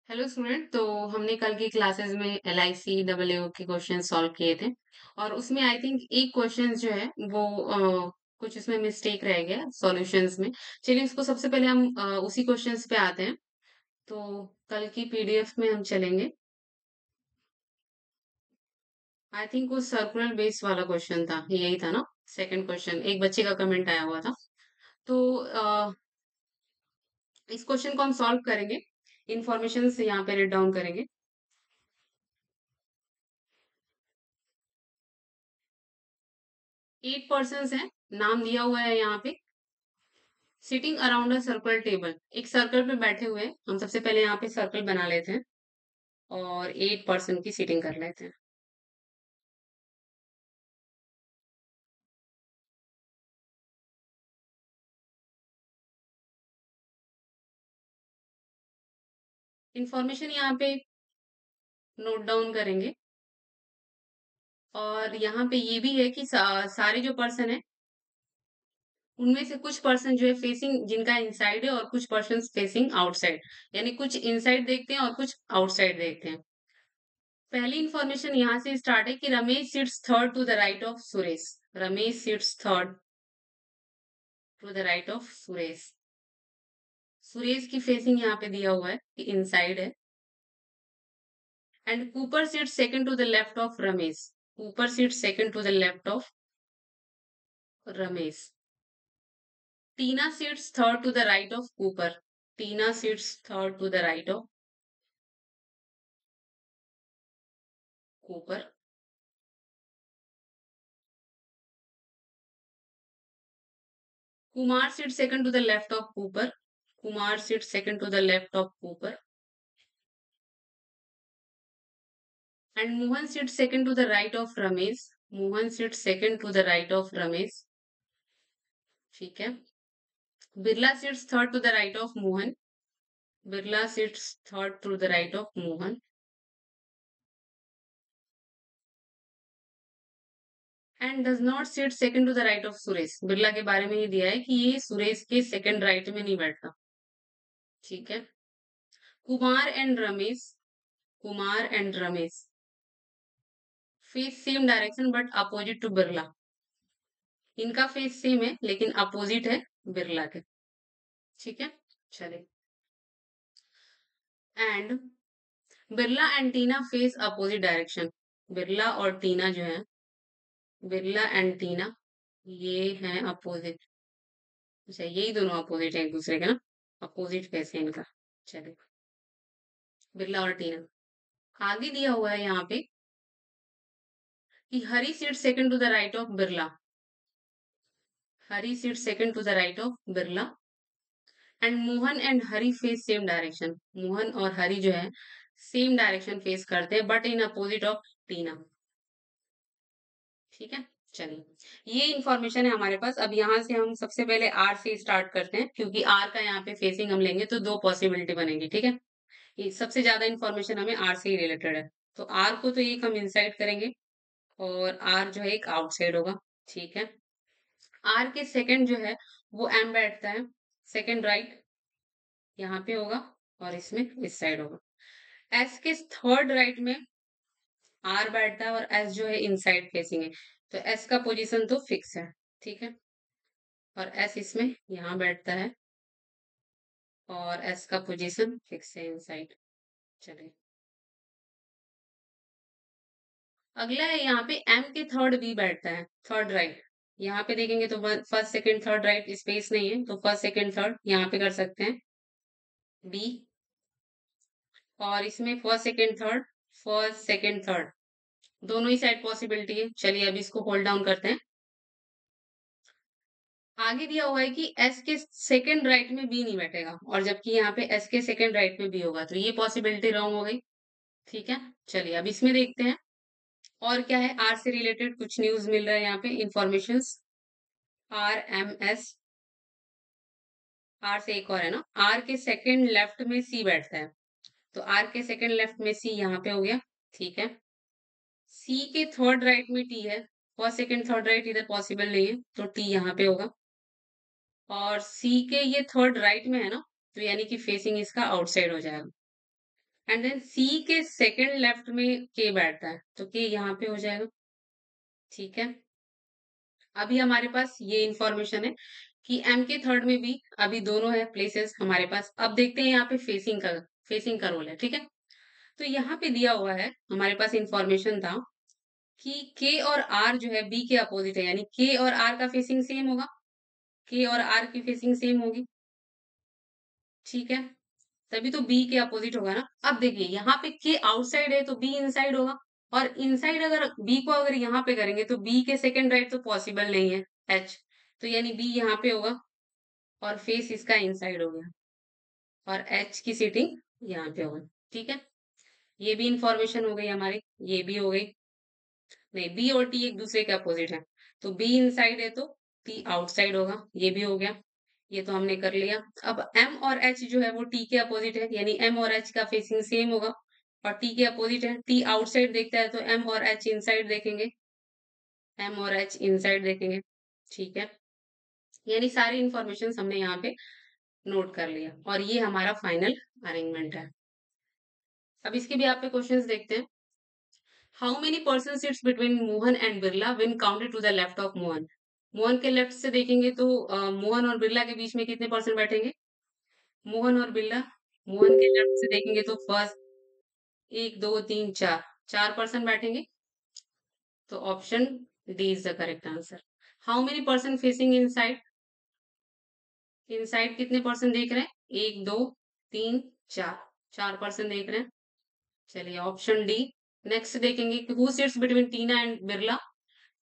Hello student. तो हमने कल की क्लासेस में LIC डबल ए के क्वेश्चन सॉल्व किए थे और उसमें आई थिंक एक क्वेश्चन जो है वो कुछ उसमें मिस्टेक रह गया सॉल्यूशंस में। चलिए उसको सबसे पहले हम उसी क्वेश्चंस पे आते हैं। तो कल की PDF में हम चलेंगे। आई थिंक वो सर्कुलर बेस वाला क्वेश्चन था, यही था ना। सेकंड क्वेश्चन एक बच्चे का कमेंट आया हुआ था। तो इस क्वेश्चन को हम सॉल्व करेंगे। इंफॉर्मेशन यहाँ पे रिट डाउन करेंगे। 8 पर्सन है, नाम दिया हुआ है यहाँ पे। Sitting around a circle table, एक सर्कल पे बैठे हुए हैं। हम सबसे पहले यहाँ पे सर्कल बना लेते हैं और 8 पर्सन की सीटिंग कर लेते हैं। इंफॉर्मेशन यहाँ पे नोट डाउन करेंगे। और यहाँ पे ये भी है कि सारे जो पर्सन है उनमें से कुछ पर्सन जो है फेसिंग, जिनका इनसाइड है, और कुछ पर्सन फेसिंग आउटसाइड। यानी कुछ इनसाइड देखते हैं और कुछ आउटसाइड देखते हैं। पहली इंफॉर्मेशन यहाँ से स्टार्ट है कि Ramesh sits third to the right of Suresh. Ramesh sits third to the right of Suresh. Suresh की फेसिंग यहाँ पे दिया हुआ है कि इनसाइड है। And Cooper sits second to the left of Ramesh. Cooper sits second to the left of Ramesh. Tina sits third to the right of Cooper. Tina sits third to the right of Cooper. Kumar sits second to the left of Cooper. Kumar sits second to the left of Cooper. And Mohan sits second to the right of Ramesh. Mohan sits second to the right of Ramesh. ठीक है। Birla sits third to the right of Mohan. Birla sits third to the right of Mohan. And does not sit second to the right of Suresh. Birla के बारे में ये दिया है कि ये सुरेश के सेकंड राइट में नहीं बैठता। ठीक है। Kumar and Ramesh, Kumar and Ramesh face same direction but opposite to Birla. इनका फेस सेम है लेकिन अपोजिट है बिरला के। ठीक है। चलिए। And Birla and Tina face opposite direction. Birla और टीना जो है, बिरला एंड टीना ये हैं अपोजिट। अच्छा, यही दोनों अपोजिट है एक दूसरे के ना। अपोजिट फेस है इनका। चलिए। बिरला और टीना आगे दिया हुआ है यहाँ पे कि Hari sits second to the right of Birla. Hari sits second to the right of Birla. And Mohan and Hari face same direction. Mohan और हरी जो है सेम डायरेक्शन फेस करते हैं but in opposite of Tina. ठीक है। चलिए, ये इंफॉर्मेशन है हमारे पास। अब यहाँ से हम सबसे पहले आर से स्टार्ट करते हैं क्योंकि आर का यहाँ पे फेसिंग हम लेंगे तो दो पॉसिबिलिटी बनेगी। ठीक है। ये सबसे ज्यादा इंफॉर्मेशन हमें आर से ही रिलेटेड है। तो आर को तो एक हम इनसाइड करेंगे और आर जो है एक आउटसाइड होगा। ठीक है। आर के सेकंड जो है वो एम बैठता है। सेकंड राइट यहाँ पे होगा और इसमें इस साइड होगा। एस के थर्ड राइट में आर बैठता है और एस जो है इनसाइड फेसिंग है। तो एस का पोजीशन तो फिक्स है। ठीक है। और एस इसमें यहाँ बैठता है और एस का पोजीशन फिक्स है इनसाइड। चलिए, अगला है यहाँ पे एम के थर्ड बी बैठता है, थर्ड राइट। यहाँ पे देखेंगे तो first second third right space नहीं है तो फर्स्ट सेकंड थर्ड यहाँ पे कर सकते हैं बी। और इसमें फर्स्ट सेकंड थर्ड दोनों ही साइड पॉसिबिलिटी है। चलिए अब इसको होल्ड डाउन करते हैं। आगे दिया हुआ है कि एस के सेकंड राइट में बी नहीं बैठेगा और जबकि यहाँ पे एस के सेकंड राइट में बी होगा तो ये पॉसिबिलिटी रॉन्ग हो गई। ठीक है। चलिए अब इसमें देखते हैं और क्या है। आर से रिलेटेड कुछ न्यूज मिल रहा है यहाँ पे information. R M S, R से एक और है ना। आर के सेकंड लेफ्ट में सी बैठता है तो आर के सेकंड लेफ्ट में सी यहाँ पे हो गया। ठीक है। सी के थर्ड राइट में टी है। फर्स्ट सेकंड थर्ड राइट इधर पॉसिबल नहीं है तो टी यहाँ पे होगा। और सी के ये थर्ड राइट में है ना तो यानी कि फेसिंग इसका आउटसाइड हो जाएगा। एंड देन सी के सेकंड लेफ्ट में के बैठता है, तो के यहाँ पे हो जाएगा। ठीक है, अभी हमारे पास ये इंफॉर्मेशन है कि एम के थर्ड में भी अभी दोनों है प्लेसेस हमारे पास। अब देखते हैं यहाँ पे फेसिंग का रोल है। ठीक है, तो यहाँ पे दिया हुआ है हमारे पास इंफॉर्मेशन था कि के और आर जो है बी के अपोजिट है, यानी के और आर का फेसिंग सेम होगा, के और आर की फेसिंग सेम होगी। ठीक है, तभी तो बी के अपोजिट होगा ना। अब देखिए यहाँ पे के आउटसाइड है तो बी इनसाइड होगा, और इनसाइड अगर बी को अगर यहाँ पे करेंगे तो बी के सेकंड राइट तो पॉसिबल नहीं है, एच, तो यानी बी यहाँ पे होगा और फेस इसका इनसाइड हो गया, और एच की सीटिंग यहाँ पे होगा। ठीक है, ये भी इंफॉर्मेशन हो गई हमारी, ये भी हो गई। नहीं, बी और टी एक दूसरे के अपोजिट है, तो बी इनसाइड है तो टी आउटसाइड होगा, ये भी हो गया। ये तो हमने कर लिया। अब एम और एच जो है वो टी के अपोजिट है, यानी एम और एच का फेसिंग सेम होगा, और टी के अपोजिट है। टी आउटसाइड देखता है तो एम और एच इनसाइड देखेंगे, एम और एच इनसाइड देखेंगे। ठीक है, यानी सारी इंफॉर्मेशन हमने यहाँ पे नोट कर लिया, और ये हमारा फाइनल अरेंजमेंट है। अब इसके भी आप पे क्वेश्चंस देखते हैं। How many person sits between Mohan and Birla when counted to the left of Mohan. Mohan के लेफ्ट से देखेंगे तो मोहन और बिरला के बीच में कितने पर्सन बैठेंगे? मोहन और बिरला, मोहन के लेफ्ट से देखेंगे तो फर्स्ट एक दो तीन चार, चार पर्सन बैठेंगे, तो option D is the correct answer. How many person facing inside, inside कितने पर्सन देख रहे हैं? एक दो तीन चार, चार पर्सन देख रहे हैं। चलिए ऑप्शन डी। नेक्स्ट देखेंगे कि who sits between Tina and Birla.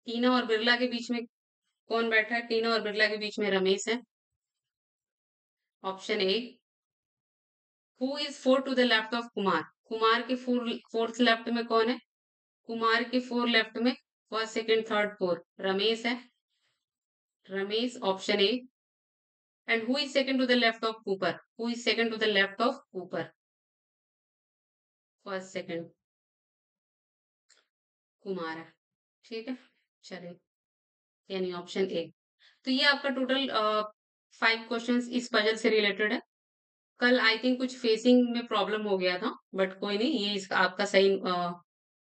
Tina और बिरला के बीच में कौन बैठा है? टीना और बिरला के बीच में रमेश है, option A. Who is four to the left of Kumar, Kumar के फोर्थ लेफ्ट में कौन है? कुमार के फोर लेफ्ट में first second third four Ramesh है, Ramesh option A. And who is second to the left of Cooper, who is second to the left of Cooper, first second Kumar है। ठीक है, चलिए, यानी ऑप्शन ए। तो ये आपका टोटल 5 क्वेश्चंस इस पजल से रिलेटेड है। कल आई थिंक कुछ फेसिंग में प्रॉब्लम हो गया था, बट कोई नहीं, ये इसका आपका सही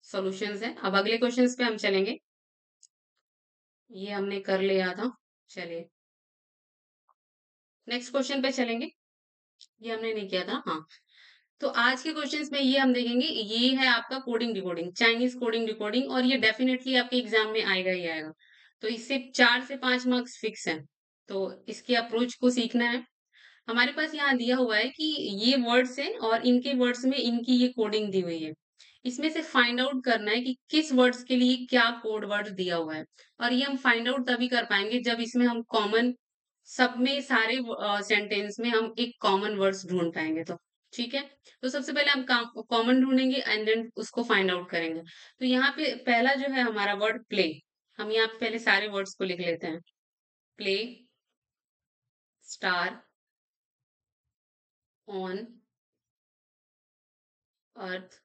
सॉल्यूशंस है। अब अगले क्वेश्चंस पे हम चलेंगे, ये हमने कर लिया था। चलिए नेक्स्ट क्वेश्चन पे चलेंगे, ये हमने नहीं किया था, हाँ। तो आज के क्वेश्चंस में ये हम देखेंगे, ये है आपका coding decoding, Chinese coding decoding, और ये डेफिनेटली आपके एग्जाम में आएगा ही आएगा। तो इससे 4 से 5 मार्क्स फिक्स हैं, तो इसके अप्रोच को सीखना है। हमारे पास यहाँ दिया हुआ है कि ये वर्ड्स हैं और इनके वर्ड्स में इनकी ये कोडिंग दी हुई है। इसमें से फाइंड आउट करना है कि किस वर्ड्स के लिए क्या कोड वर्ड दिया हुआ है, और ये हम फाइंड आउट तभी कर पाएंगे जब इसमें हम कॉमन, सब में सारे सेंटेंस में हम एक कॉमन वर्ड्स ढूंढ पाएंगे तो। ठीक है, तो सबसे पहले हम कॉमन ढूंढेंगे एंड देन उसको फाइंड आउट करेंगे। तो यहाँ पे पहला जो है हमारा वर्ड प्ले, हम यहाँ पे पहले सारे वर्ड्स को लिख लेते हैं। Play, star, on, earth,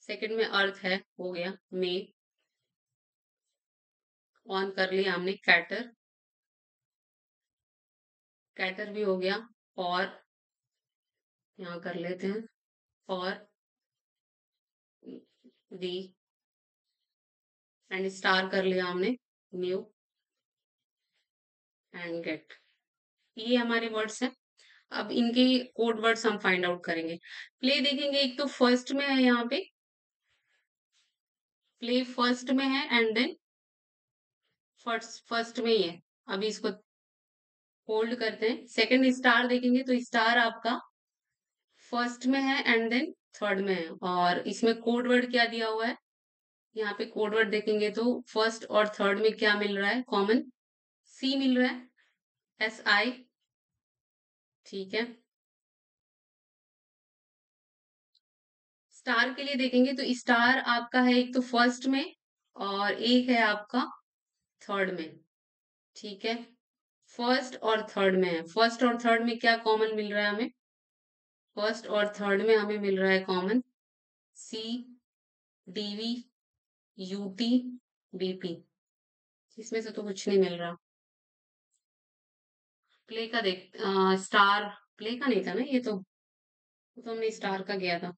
second में अर्थ है, हो गया। मे, ऑन कर लिया हमने। कैटर, कैटर भी हो गया। और यहाँ कर लेते हैं, और दी, एंड स्टार कर लिया हमने। न्यू एंड गेट, ये हमारे वर्ड्स हैं। अब इनके कोड वर्ड्स हम फाइंड आउट करेंगे। प्ले देखेंगे, एक तो फर्स्ट में है यहाँ पे, प्ले फर्स्ट में है, एंड देन फर्स्ट फर्स्ट में ही है। अभी इसको होल्ड करते हैं। सेकंड स्टार देखेंगे तो स्टार आपका फर्स्ट में है एंड देन थर्ड में है, और इसमें कोड वर्ड क्या दिया हुआ है? यहाँ पे कोड वर्ड देखेंगे तो फर्स्ट और थर्ड में क्या मिल रहा है? कॉमन सी मिल रहा है, एस आई। ठीक है, स्टार के लिए देखेंगे तो स्टार आपका है एक तो फर्स्ट में, और एक है आपका थर्ड में। ठीक है, फर्स्ट और थर्ड में है। फर्स्ट और थर्ड में क्या कॉमन मिल रहा है हमें? फर्स्ट और थर्ड में हमें मिल रहा है कॉमन सी, डीवी, यूटी, बीपी। इसमें से तो कुछ नहीं मिल रहा। प्ले का देख, स्टार प्ले का नहीं था ना ये तो, वो तो हमने स्टार का किया था।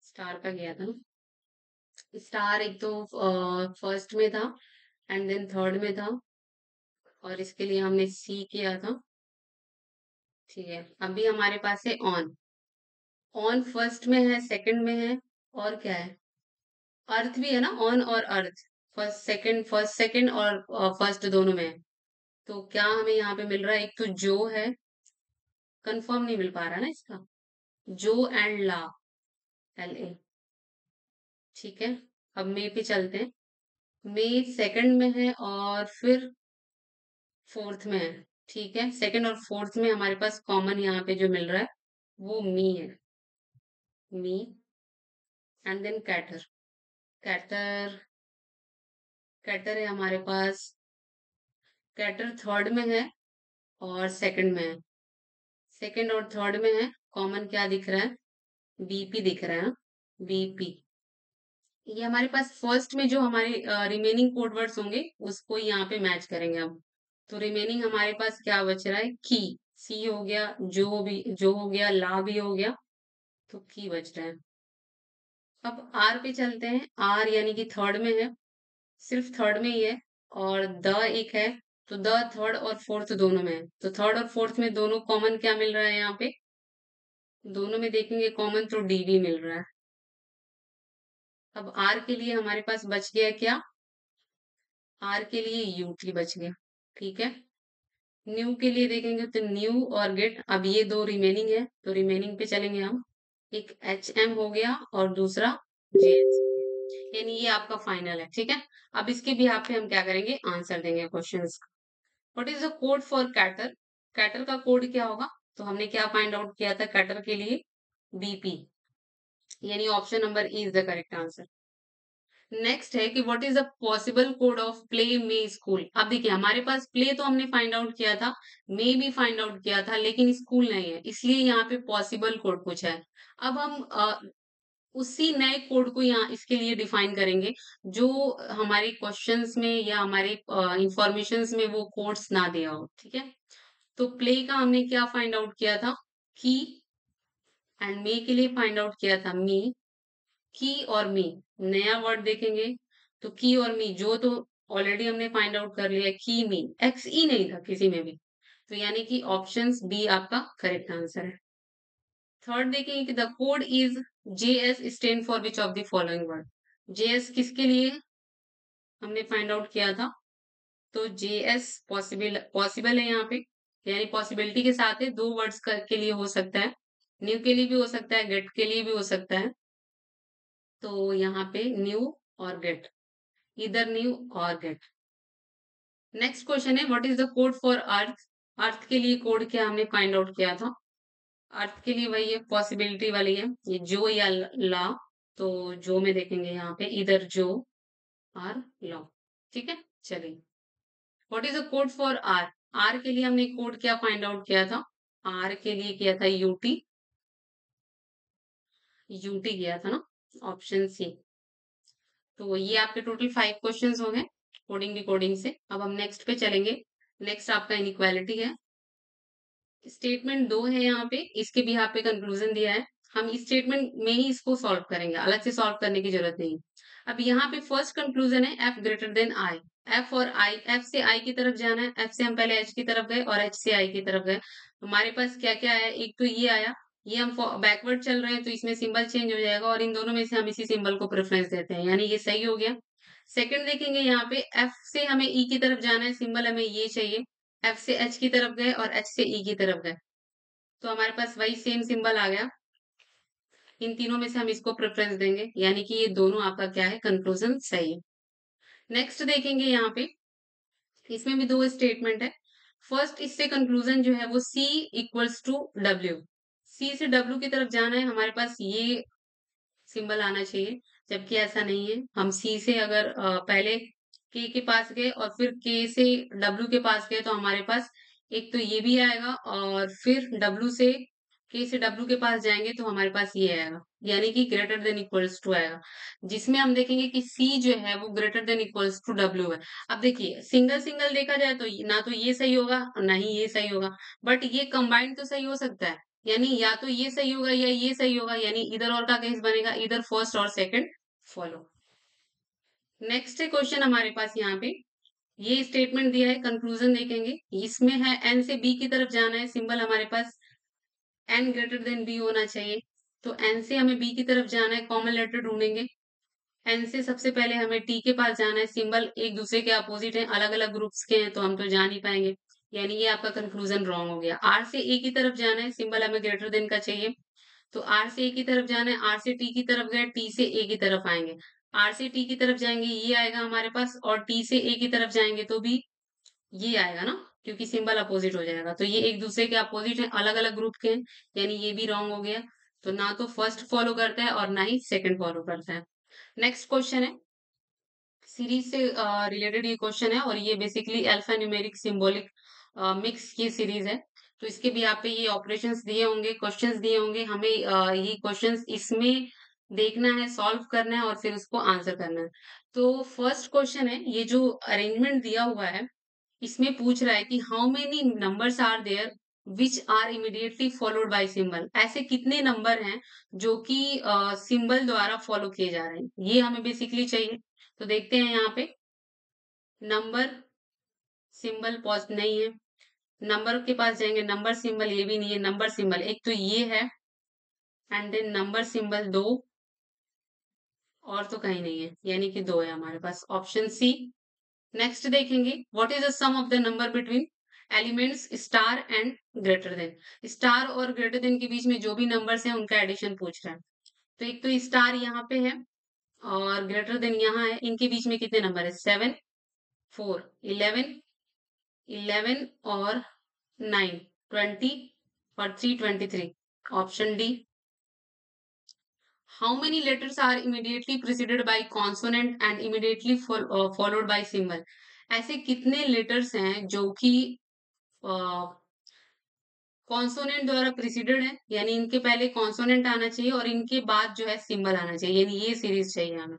स्टार का किया था ना। स्टार एक तो फर्स्ट में था, एंड देन थर्ड में था, और इसके लिए हमने सी किया था। ठीक है, अभी हमारे पास है ऑन। ऑन फर्स्ट में है, सेकंड में है, और क्या है? अर्थ भी है ना, ऑन और अर्थ। फर्स्ट सेकंड और फर्स्ट दोनों में है। तो क्या हमें यहाँ पे मिल रहा है? एक तो जो है, कंफर्म नहीं मिल पा रहा ना इसका। जो एंड ला, एल ए। ठीक है, अब मे पे चलते हैं। मे सेकंड में है और फिर फोर्थ में है। ठीक है, सेकंड और फोर्थ में हमारे पास कॉमन यहाँ पे जो मिल रहा है वो मी है। Me, and then cater. Cater, cater है हमारे पास। कैटर थर्ड में है और सेकंड में है। सेकंड और थर्ड में है, कॉमन क्या दिख रहा है? बीपी दिख रहा है। बीपी, ये हमारे पास फर्स्ट में जो हमारे रिमेनिंग कोड वर्ड्स होंगे उसको यहाँ पे मैच करेंगे हम। तो रिमेनिंग हमारे पास क्या बच रहा है? की। सी हो गया, जो हो गया, ला भी हो गया, तो की बच रहा है। अब आर पे चलते हैं। आर यानी कि थर्ड में है, सिर्फ थर्ड में ही है, और द एक है। तो द थर्ड और फोर्थ दोनों में है, तो थर्ड और फोर्थ में दोनों कॉमन क्या मिल रहा है यहाँ पे? दोनों में देखेंगे कॉमन तो डी भी मिल रहा है। अब आर के लिए हमारे पास बच गया क्या? आर के लिए यूटी बच गया। ठीक है, न्यू के लिए देखेंगे तो न्यू और गेट, अब ये दो रिमेनिंग है, तो रिमेनिंग पे चलेंगे हम। एक एच एम हो गया और दूसरा जे एस, यानी ये आपका फाइनल है। ठीक है, अब इसके भी यहाँ पे हम क्या करेंगे? आंसर देंगे क्वेश्चंस का। What is the code for cater? Cater का कोड क्या होगा? तो हमने क्या फाइंड आउट किया था कैटर के लिए? बीपी, यानी option number E is the correct answer. Next है कि what is the possible code of play may school. अब देखिए, हमारे पास प्ले तो हमने फाइंड आउट किया था, मे भी फाइंड आउट किया था, लेकिन स्कूल नहीं है, इसलिए यहाँ पे पॉसिबल कोड पूछा है। अब हम उसी नए कोड को यहाँ इसके लिए डिफाइन करेंगे, जो हमारे क्वेश्चंस में या हमारे इंफॉर्मेशंस में वो कोड्स ना दिया हो। ठीक है, तो प्ले का हमने क्या फाइंड आउट किया था? की, एंड मे के लिए फाइंड आउट किया था मी। की और मी, नया वर्ड देखेंगे तो की और मी, जो तो ऑलरेडी हमने फाइंड आउट कर लिया, की मी, एक्स ई नहीं था किसी में भी, तो यानी कि ऑप्शंस बी आपका करेक्ट आंसर है। थर्ड देखेंगे कि the code is J S stand for which of the following word. J S किसके लिए हमने फाइंड आउट किया था? तो जे एस पॉसिबल पॉसिबल है यहाँ पे, यानी पॉसिबिलिटी के साथ है, दो वर्ड्स के लिए हो सकता है। न्यू के लिए भी हो सकता है, गेट के लिए भी हो सकता है। तो यहाँ पे न्यू और गेट, इधर न्यू और गेट। नेक्स्ट क्वेश्चन है what is the code for earth. Earth के लिए कोड क्या हमने फाइंड आउट किया था? अर्थ के लिए वही है, पॉसिबिलिटी वाली है, ये जो या ला। तो जो में देखेंगे यहाँ पे, इधर जो और ला। ठीक है, चलिए। What is the code for R. R के लिए हमने कोड क्या फाइंड आउट किया था? आर के लिए किया था यूटी। यूटी किया था ना, ऑप्शन सी। तो ये आपके टोटल 5 क्वेश्चंस हो गए कोडिंग डिकोडिंग से। अब हम नेक्स्ट पे चलेंगे। नेक्स्ट आपका इनइक्वालिटी है। स्टेटमेंट 2 है यहाँ पे, इसके भी यहाँ पे कंक्लूजन दिया है। हम इस स्टेटमेंट में ही इसको सॉल्व करेंगे, अलग से सॉल्व करने की जरूरत नहीं। अब यहाँ पे फर्स्ट कंक्लूजन है F greater than I. F और आई, एफ से आई की तरफ जाना है, एफ से हम पहले एच की तरफ गए और एच से आई की तरफ गए। हमारे पास क्या क्या आया? एक तो ये आया, ये हम बैकवर्ड चल रहे हैं तो इसमें सिंबल चेंज हो जाएगा, और इन दोनों में से हम इसी सिंबल को प्रेफरेंस देते हैं, यानी ये सही हो गया। सेकंड देखेंगे यहाँ पे, एफ से हमें ई की तरफ जाना है, सिंबल हमें ये चाहिए। एफ से एच की तरफ गए और एच से ई की तरफ गए, तो हमारे पास वही सेम सिंबल आ गया। इन तीनों में से हम इसको प्रेफरेंस देंगे, यानी कि ये दोनों आपका क्या है? कंक्लूजन सही है। नेक्स्ट देखेंगे यहाँ पे, इसमें भी दो स्टेटमेंट है। फर्स्ट, इससे कंक्लूजन जो है वो C इक्वल्स टू डब्ल्यू। सी से डब्ल्यू की तरफ जाना है, हमारे पास ये सिंबल आना चाहिए, जबकि ऐसा नहीं है। हम सी से अगर पहले के पास गए और फिर के से डब्ल्यू के पास गए, तो हमारे पास एक तो ये भी आएगा, और फिर डब्ल्यू से के से डब्ल्यू के पास जाएंगे तो हमारे पास ये आएगा, यानी कि ग्रेटर देन इक्वल्स टू आएगा, जिसमें हम देखेंगे कि सी जो है वो greater than equals to W है। अब देखिए सिंगल सिंगल देखा जाए तो ना तो ये सही होगा ना ही ये सही होगा, बट ये कंबाइंड तो सही हो सकता है, यानी या तो ये सही होगा या ये सही होगा, यानी इधर और का केस बनेगा, इधर फर्स्ट और सेकंड फॉलो। नेक्स्ट क्वेश्चन हमारे पास यहाँ पे ये स्टेटमेंट दिया है, कंक्लूजन देखेंगे, इसमें है एन से बी की तरफ जाना है, सिंबल हमारे पास एन ग्रेटर देन बी होना चाहिए। तो एन से हमें बी की तरफ जाना है, कॉमन लेटर ढूंढेंगे। एन से सबसे पहले हमें टी के पास जाना है, सिंबल एक दूसरे के अपोजिट हैं, अलग अलग ग्रुप्स के हैं, तो हम तो जा नहीं पाएंगे, यानी ये आपका कंक्लूजन रॉन्ग हो गया। आर से ए की तरफ जाना है, सिंबल हमें ग्रेटर देन का चाहिए, तो आर से ए की तरफ जाना है, आर से टी की तरफ गए, टी से ए की तरफ आएंगे, आर से टी की तरफ जाएंगे ये आएगा हमारे पास, और टी से ए की तरफ जाएंगे तो भी ये आएगा ना, क्योंकि सिंबल अपोजिट हो जाएगा, तो ये एक दूसरे के अपोजिट है, अलग अलग ग्रुप के हैं, यानी ये भी रॉन्ग हो गया। तो ना तो फर्स्ट फॉलो करता है और ना ही सेकंड फॉलो करता है। नेक्स्ट क्वेश्चन है, सीरीज से रिलेटेड ये क्वेश्चन है, और ये basically alpha numeric symbolic mix की सीरीज है। तो इसके भी यहाँ पे ये ऑपरेशंस दिए होंगे, क्वेश्चंस दिए होंगे, हमें ये क्वेश्चंस इसमें देखना है, सॉल्व करना है और फिर उसको आंसर करना है। तो फर्स्ट क्वेश्चन है, ये जो अरेंजमेंट दिया हुआ है इसमें पूछ रहा है कि how many numbers are there which are immediately followed by symbol, ऐसे कितने नंबर हैं जो कि सिंबल द्वारा फॉलो किए जा रहे हैं, ये हमें बेसिकली चाहिए। तो देखते हैं यहाँ पे, नंबर सिंबल पॉज नहीं है, नंबर के पास जाएंगे, नंबर सिंबल ये भी नहीं है, नंबर सिंबल एक तो ये है, एंड देन नंबर सिंबल दो, और तो कहीं नहीं है, यानी कि दो है हमारे पास, ऑप्शन सी। नेक्स्ट देखेंगे, what is the sum of the number between elements star and greater than, star और ग्रेटर देन के बीच में जो भी नंबर्स हैं उनका एडिशन पूछ रहा है। तो एक तो स्टार यहाँ पे है और ग्रेटर देन यहाँ है, इनके बीच में कितने नंबर है, 7, 4, 11, 11 और 9, 20 और 3, 23, option D. How many letters are immediately preceded by consonant and immediately followed by symbol, ऐसे कितने लेटर्स हैं जो कि कॉन्सोनेंट द्वारा प्रिसीडेड है, यानी इनके पहले कॉन्सोनेंट आना चाहिए और इनके बाद जो है सिंबल आना चाहिए, यानी ये सीरीज चाहिए हमें,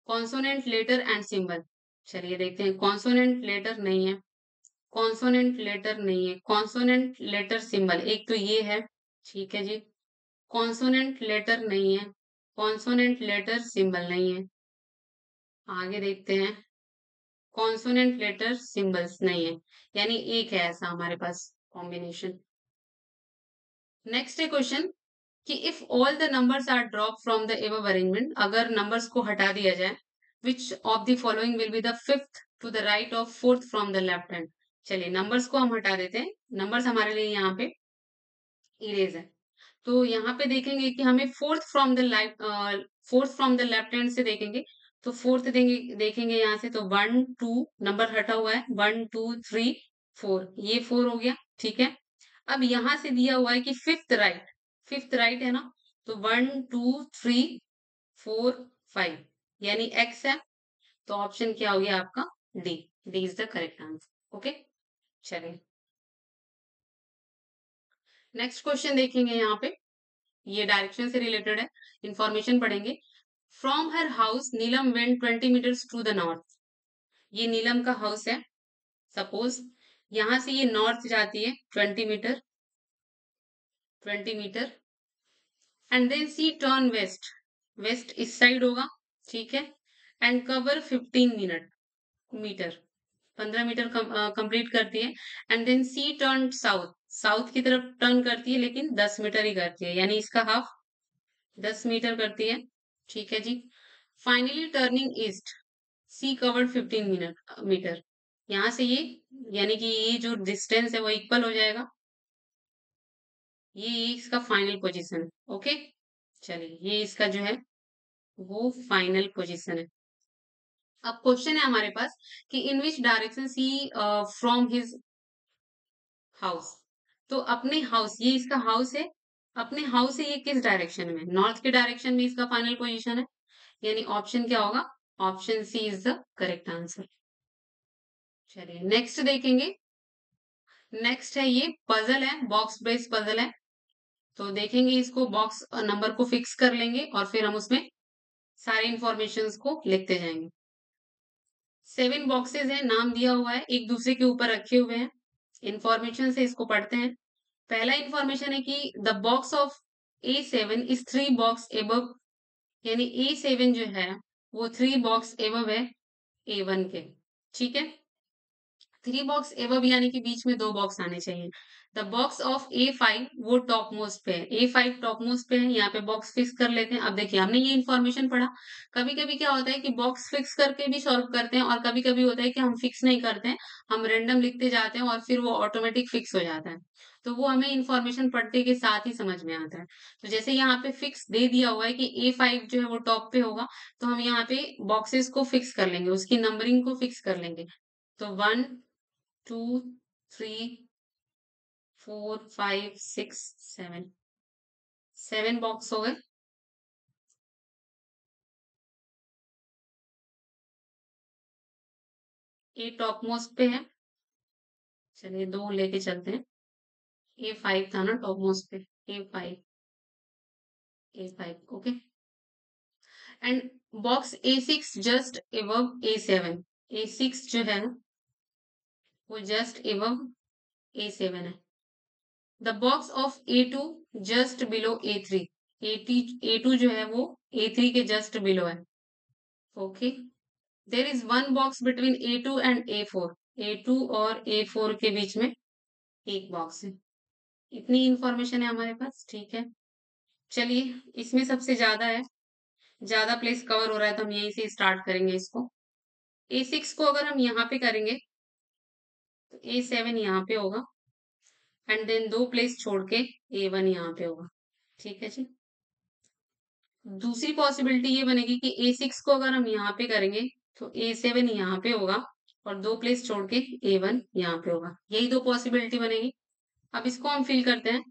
कॉन्सोनेंट लेटर एंड सिंबल। चलिए देखते हैं, कॉन्सोनेंट लेटर नहीं है, कॉन्सोनेंट लेटर नहीं है, कॉन्सोनेंट लेटर सिंबल एक तो ये है, ठीक है जी, कॉन्सोनेंट लेटर नहीं है, कॉन्सोनेंट लेटर सिंबल नहीं है, आगे देखते हैं, कॉन्सोनेंट लेटर सिंबल्स नहीं है, यानी एक है ऐसा हमारे पास कॉम्बिनेशन। नेक्स्ट है क्वेश्चन कि if all the numbers are drop from the above arrangement, अगर नंबर्स को हटा दिया जाए, which of the following will be the fifth to the right of fourth from the left hand. चलिए numbers को हम हटा देते हैं, नंबर्स हमारे लिए यहाँ पे इरेज है, तो यहाँ पे देखेंगे कि हमें fourth from the left hand से देखेंगे, तो फोर्थ देखेंगे यहाँ से, तो 1 2 नंबर हटा हुआ है, 1 2 3 4, ये 4 हो गया, ठीक है। अब यहाँ से दिया हुआ है कि फिफ्थ राइट है ना, तो 1 2 3 4 5, यानी एक्स है, तो ऑप्शन क्या हो गया आपका, D, D is the correct answer. Okay, चलिए नेक्स्ट क्वेश्चन देखेंगे, यहाँ पे ये डायरेक्शन से रिलेटेड है, इंफॉर्मेशन पढ़ेंगे। From her house Neelam went 20 meters to the north, ये नीलम का हाउस है, सपोज यहां से ये नॉर्थ जाती है 20 meter, 20 meter, and then she turn west, west इस साइड होगा, ठीक है, and cover 15 meter, 15 meter complete करती है, and then she turn south, south की तरफ टर्न करती है लेकिन 10 मीटर ही करती है, यानी इसका हाफ 10 मीटर करती है, ठीक है जी। फाइनली टर्निंग ईस्ट, सी कवर्ड 15 मीटर, यहाँ से ये, यानी कि ये जो डिस्टेंस है वो इक्वल हो जाएगा, ये इसका फाइनल पोजीशन है। ओके, चलिए ये इसका जो है वो फाइनल पोजीशन है। अब क्वेश्चन है हमारे पास कि in which direction see from his house, तो अपने हाउस, ये इसका हाउस है, अपने हाउस से ये किस डायरेक्शन में, नॉर्थ के डायरेक्शन में इसका फाइनल पोजीशन है, यानी ऑप्शन क्या होगा, option C is the correct answer. चलिए नेक्स्ट देखेंगे, नेक्स्ट है ये पजल है, बॉक्स बेस्ड पजल है, तो देखेंगे इसको, बॉक्स नंबर को फिक्स कर लेंगे और फिर हम उसमें सारे इंफॉर्मेशंस को लिखते जाएंगे। 7 बॉक्सेस हैं, नाम दिया हुआ है, एक दूसरे के ऊपर रखे हुए हैं। इंफॉर्मेशन से इसको पढ़ते हैं। पहला इंफॉर्मेशन है कि the box of A7 is 3 box above, यानी A7 जो है वो 3 बॉक्स एबव है A1 के। ठीक है, 3 बॉक्स एबव यानी कि बीच में 2 बॉक्स आने चाहिए। द बॉक्स ऑफ A5 वो टॉप मोस्ट पे है, A5 टॉप मोस्ट पे है, यहाँ पे बॉक्स फिक्स कर लेते हैं। अब देखिए हमने ये इन्फॉर्मेशन पढ़ा, कभी कभी क्या होता है कि बॉक्स फिक्स करके भी सॉल्व करते हैं और कभी कभी होता है कि हम फिक्स नहीं करते हैं, हम रेंडम लिखते जाते हैं और फिर वो ऑटोमेटिक फिक्स हो जाता है। तो वो हमें इन्फॉर्मेशन पढ़ते के साथ ही समझ में आता है। तो जैसे यहाँ पे फिक्स दे दिया हुआ है कि A5 जो है वो टॉप पे होगा, तो हम यहाँ पे बॉक्सेस को फिक्स कर लेंगे, उसकी नंबरिंग को फिक्स कर लेंगे। तो 1 2 3 4 5 6 7, 7 बॉक्स हो गए। ए टॉप मोस्ट पे है, चलिए 2 लेके चलते हैं। A5 था ना टॉप मोस्ट पे, A5, A5 okay. And box A6 just above A7, A6 जो है वो जस्ट एबव A7 है। The box of A2 just below A3, A2 जो है वो A3 के जस्ट बिलो है। Okay, there is one box between A2 and A4, A2 और A4 के बीच में एक बॉक्स है। इतनी इंफॉर्मेशन है हमारे पास, ठीक है। चलिए, इसमें सबसे ज्यादा है, ज्यादा प्लेस कवर हो रहा है तो हम यहीं से स्टार्ट करेंगे इसको। A6 को अगर हम यहाँ पे करेंगे तो A7 यहाँ पे होगा एंड देन 2 प्लेस छोड़ के A1 यहाँ पे होगा। ठीक है जी। दूसरी पॉसिबिलिटी ये बनेगी कि A6 को अगर हम यहाँ पे करेंगे तो A7 यहाँ पे होगा और 2 प्लेस छोड़ के A1 यहाँ पे होगा। यही 2 पॉसिबिलिटी बनेगी। अब इसको हम फिल करते हैं।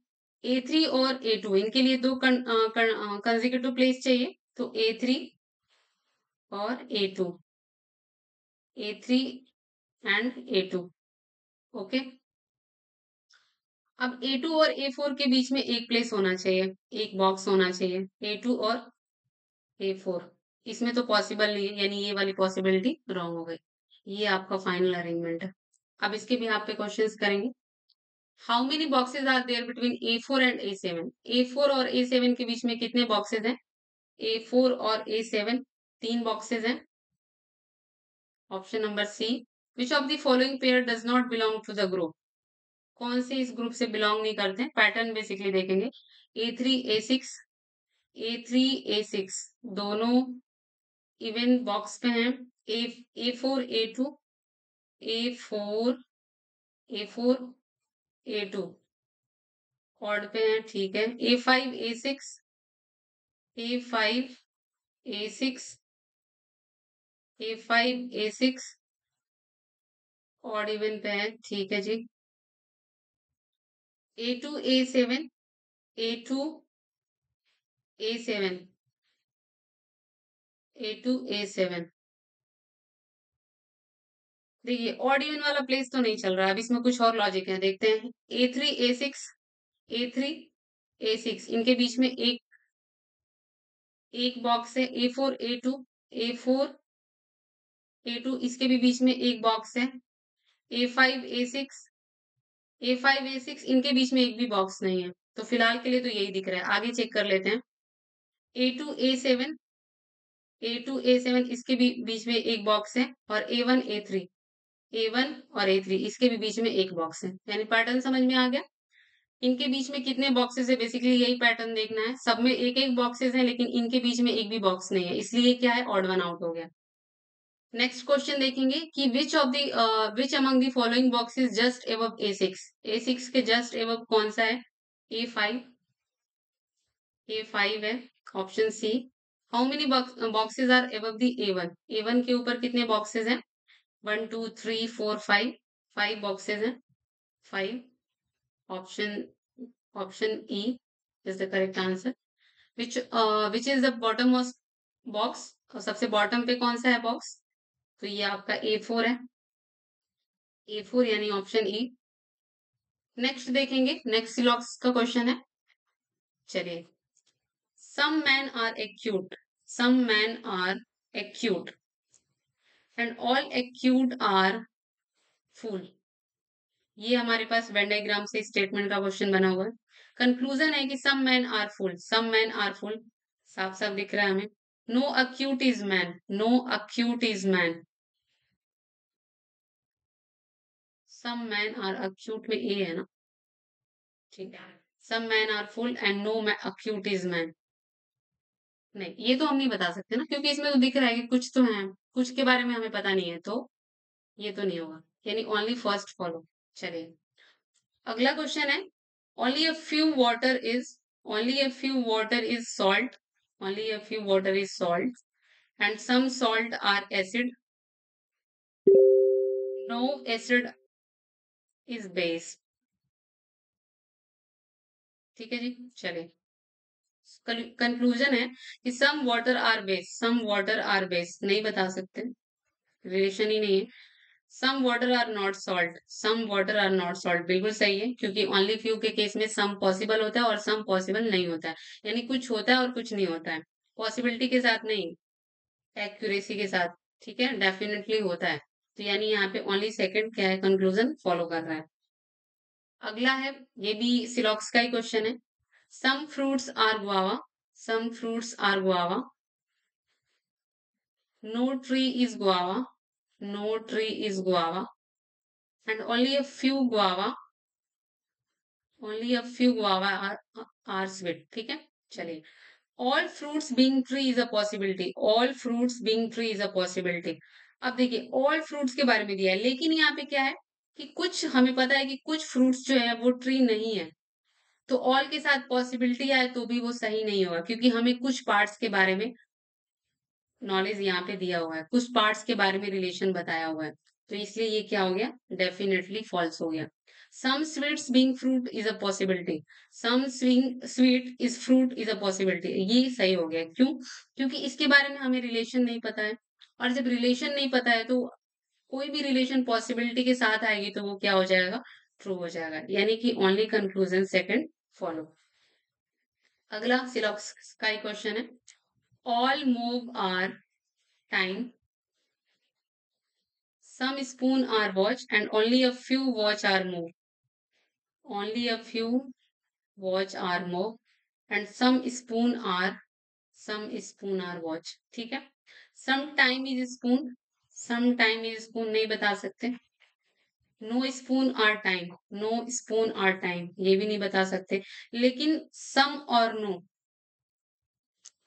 A3 और A2 इनके लिए 2 कंसेक्यूटिव प्लेस चाहिए, तो A3 और A2, A3 and A2 okay. अब A2 और A4 के बीच में एक प्लेस होना चाहिए, एक बॉक्स होना चाहिए, A2 और A4। इसमें तो पॉसिबल नहीं है, यानी ये वाली पॉसिबिलिटी रॉन्ग हो गई। ये आपका फाइनल अरेंजमेंट है। अब इसके भी आप पे क्वेश्चंस करेंगे। How many boxes are there between A4 and A7, A4 और A7 के बीच में कितने बॉक्सेस हैं? A4 और A7 3 बॉक्सेस हैं। Option number C, which of the following pair does not belong to the group, कौन से इस ग्रुप से बिलोंग नहीं करते हैं? पैटर्न बेसिकली देखेंगे। A3 A6, A3 A6 दोनों इवन बॉक्स पे हैं। A4 A2, A4 A4 A2 odd पे हैं, ठीक है। A5 A6, A5 A6, A5 A6 odd even पे है, ठीक है जी। A2 A7, A2 A7, A2 A7। देखिए ऑड इवन वाला प्लेस तो नहीं चल रहा है, अब इसमें कुछ और लॉजिक है, देखते हैं। A3 A6, A3 A6 इनके बीच में एक एक बॉक्स है। A4 A2, A4 A2 इसके भी बीच में एक बॉक्स है। A5 A6, A5 A6 इनके बीच में एक भी बॉक्स नहीं है। तो फिलहाल के लिए तो यही दिख रहा है, आगे चेक कर लेते हैं। A2 A7, A2 A7 इसके भी बीच में एक बॉक्स है और A1 A3, A1 और A3 इसके भी बीच में एक बॉक्स है, यानी पैटर्न समझ में आ गया। इनके बीच में कितने बॉक्सेस है, बेसिकली यही पैटर्न देखना है। सब में एक एक बॉक्सेस है लेकिन इनके बीच में एक भी बॉक्स नहीं है, इसलिए क्या है, ऑड वन आउट हो गया। नेक्स्ट क्वेश्चन देखेंगे कि which among the following boxes just above A6, A6 के जस्ट एबव कौन सा है? A5, A5 है, option C. How many boxes are above the A1, A1 के ऊपर कितने बॉक्सेस हैं? 1 2 3 4 5, 5 बॉक्सेस हैं, 5। Option option E is the correct answer. Which is the bottom most box, सबसे बॉटम पे कौन सा है बॉक्स? तो ये आपका A4 है, A4 यानी ऑप्शन ई। नेक्स्ट देखेंगे, नेक्स्ट सिलॉक्स का क्वेश्चन है। चलिए, some men are acute, some men are acute and all acute are fool. ये हमारे पास वेन डायग्राम से स्टेटमेंट का क्वेश्चन बना हुआ है। कंक्लूजन है कि some man are fool, some man are fool, साफ साफ दिख रहा है हमें। No acute is man, no acute is man, some man are acute में ए है ना, ठीक है। Some man are fool and no acute is man, नहीं ये तो हम नहीं बता सकते ना, क्योंकि इसमें तो दिख रहा है कि कुछ तो है, कुछ के बारे में हमें पता नहीं है, तो ये तो नहीं होगा, यानी ओनली फर्स्ट फॉलो। चलिए, अगला क्वेश्चन है, only a few water is only a few water is salt, only a few water is salt and some salt are acid, no acid is base। ठीक है जी, चलिए, कंक्लूजन है कि some water are base, some water are base, नहीं बता सकते, relation ही नहीं है। Some water are not salt, some water are not salt, बिल्कुल सही है, क्योंकि ओनली फ्यू के केस में सम पॉसिबल होता है और सम पॉसिबल नहीं होता है, यानी कुछ होता है और कुछ नहीं होता है, पॉसिबिलिटी के साथ नहीं, एक्यूरेसी के साथ। ठीक है, डेफिनेटली होता है, तो यानी यहाँ पे ओनली सेकंड क्या है, कंक्लूजन फॉलो कर रहा है। अगला है, ये भी सिलॉक्स का ही क्वेश्चन है, some fruits are guava, some fruits are guava, no tree is guava, no tree is guava and only a few guava, only a few guava are sweet. ठीक है, चलिए, all fruits being tree is a possibility, all fruits being tree is a possibility. अब देखिए, all fruits के बारे में दिया है, लेकिन यहाँ पे क्या है कि कुछ हमें पता है कि कुछ फ्रूट्स जो है वो ट्री नहीं है, तो ऑल के साथ पॉसिबिलिटी आए तो भी वो सही नहीं होगा, क्योंकि हमें कुछ पार्ट्स के बारे में नॉलेज यहाँ पे दिया हुआ है, कुछ पार्ट्स के बारे में रिलेशन बताया हुआ है, तो इसलिए ये क्या हो गया, डेफिनेटली फॉल्स हो गया। Some sweets being fruit is a possibility, some sweet is fruit is a possibility, ये सही हो गया, क्यों, क्योंकि इसके बारे में हमें रिलेशन नहीं पता है, और जब रिलेशन नहीं पता है तो कोई भी रिलेशन पॉसिबिलिटी के साथ आएगी तो वो क्या हो जाएगा, ट्रू हो जाएगा, यानी कि ओनली कंक्लूजन सेकंड फॉलो। अगला सिलॉक्स का ही क्वेश्चन है, all move are time, some spoon are watch and only a few watch are move, only a few watch are move and some spoon are watch। ठीक है, some time is spoon, some time is spoon नहीं बता सकते, no spoon are time, no spoon are time ये भी नहीं बता सकते, लेकिन सम और नो,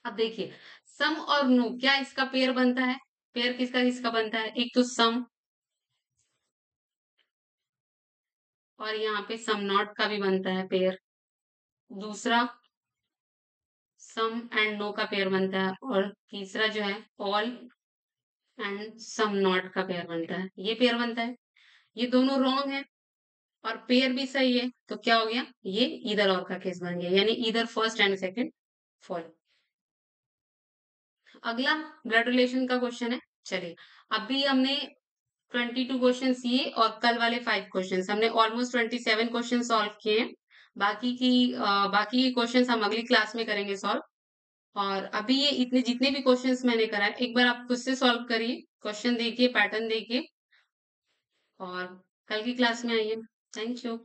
अब देखिए, सम और नो क्या इसका पेयर बनता है, पेयर किसका किसका बनता है, एक तो सम और यहाँ पे सम नॉट का भी बनता है पेयर, दूसरा सम एंड नो का पेयर बनता है, और तीसरा जो है ऑल एंड सम नॉट का पेयर बनता है, ये पेयर बनता है, ये दोनों रॉन्ग है और पेयर भी सही है, तो क्या हो गया, ये इधर और का केस बन गया, यानी इधर फर्स्ट एंड सेकंड फॉल। अगला ब्लड रिलेशन का क्वेश्चन है, चलिए, अभी हमने 22 क्वेश्चन ये और कल वाले 5 क्वेश्चन हमने ऑलमोस्ट 27 क्वेश्चन सॉल्व किए हैं, बाकी के क्वेश्चन हम अगली क्लास में करेंगे सॉल्व। और अभी ये इतने जितने भी क्वेश्चंस मैंने कराए, एक बार आप खुद से सॉल्व करिए, क्वेश्चन देखिए, पैटर्न देखिए और कल की क्लास में आइए। Thank you.